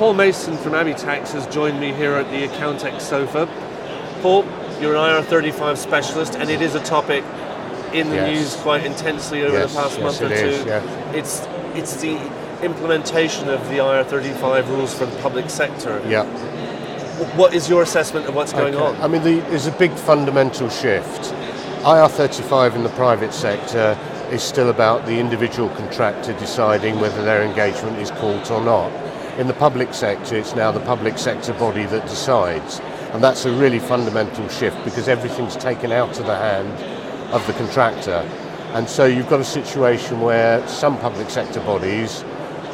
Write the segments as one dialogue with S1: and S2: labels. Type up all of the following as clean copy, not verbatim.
S1: Paul Mason from Abbey has joined me here at the Accountex sofa. Paul, you're an IR35 specialist, and it is a topic in the news quite intensely over the past month or two. It's the implementation of the IR35 rules for the public sector.
S2: Yeah.
S1: What is your assessment of what's going on?
S2: I mean, there's a big fundamental shift. IR35 in the private sector is still about the individual contractor deciding whether their engagement is caught or not. In the public sector, it's now the public sector body that decides. And that's a really fundamental shift because everything's taken out of the hand of the contractor. And so you've got a situation where some public sector bodies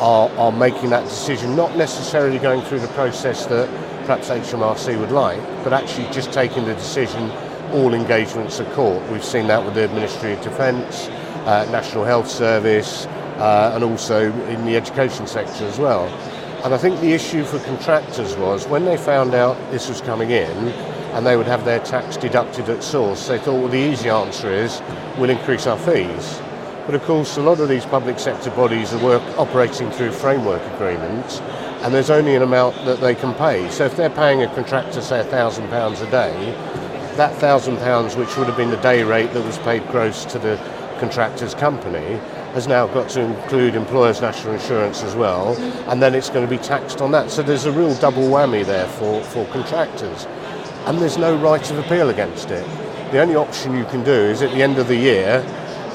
S2: are making that decision, not necessarily going through the process that perhaps HMRC would like, but actually just taking the decision all engagements are caught. We've seen that with the Ministry of Defence, National Health Service, and also in the education sector as well. And I think the issue for contractors was when they found out this was coming in and they would have their tax deducted at source, they thought, well, the easy answer is we'll increase our fees. But of course, a lot of these public sector bodies are operating through framework agreements, and there's only an amount that they can pay. So if they're paying a contractor, say, £1,000 a day, that £1,000, which would have been the day rate that was paid gross to the contractor's company, has now got to include employers' national insurance as well, and then it's going to be taxed on that. So there's a real double whammy there for contractors. And there's no right of appeal against it. The only option you can do is at the end of the year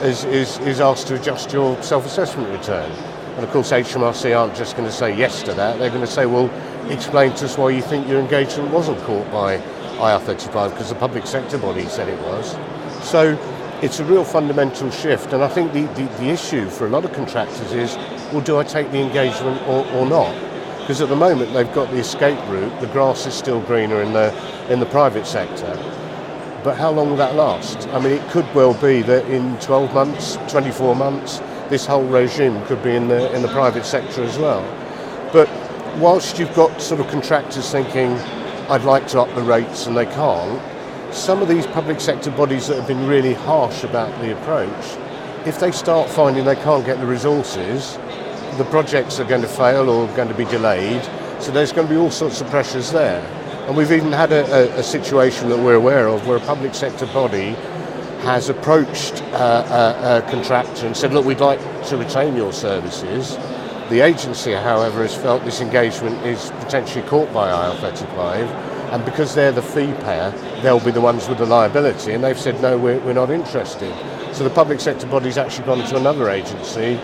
S2: is asked to adjust your self-assessment return. And of course HMRC aren't just going to say yes to that, they're going to say, well, explain to us why you think your engagement wasn't caught by IR35 because the public sector body said it was. So it's a real fundamental shift, and I think the issue for a lot of contractors is, well, do I take the engagement or not? Because at the moment they've got the escape route, the grass is still greener in the private sector. But how long will that last? I mean, it could well be that in 12 months, 24 months, this whole regime could be in the private sector as well. But whilst you've got sort of contractors thinking, I'd like to up the rates and they can't, some of these public sector bodies that have been really harsh about the approach, if they start finding they can't get the resources, the projects are going to fail or going to be delayed, so there's going to be all sorts of pressures there. And we've even had a situation that we're aware of where a public sector body has approached a contractor and said, look, we'd like to retain your services. The agency, however, has felt this engagement is potentially caught by IR35, and because they're the fee payer, they'll be the ones with the liability, and they've said, no, we're not interested. So the public sector body's actually gone to another agency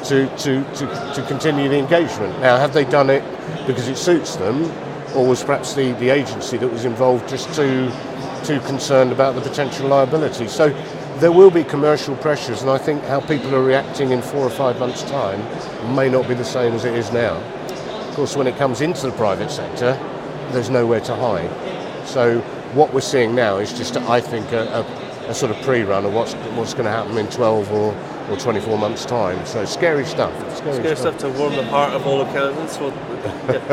S2: to continue the engagement. Now, have they done it because it suits them, or was perhaps the agency that was involved just too concerned about the potential liability? So there will be commercial pressures, and I think how people are reacting in 4 or 5 months' time may not be the same as it is now. Of course, when it comes into the private sector, there's nowhere to hide. So what we're seeing now is just, I think, a sort of pre-run of what's going to happen in 12 or 24 months' time. So scary stuff.
S1: Scary stuff to warm the heart of all accountants. Well,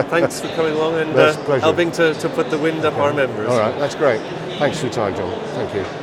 S1: thanks for coming along and helping to put the wind up our members.
S2: All right, that's great. Thanks for your time, John. Thank you.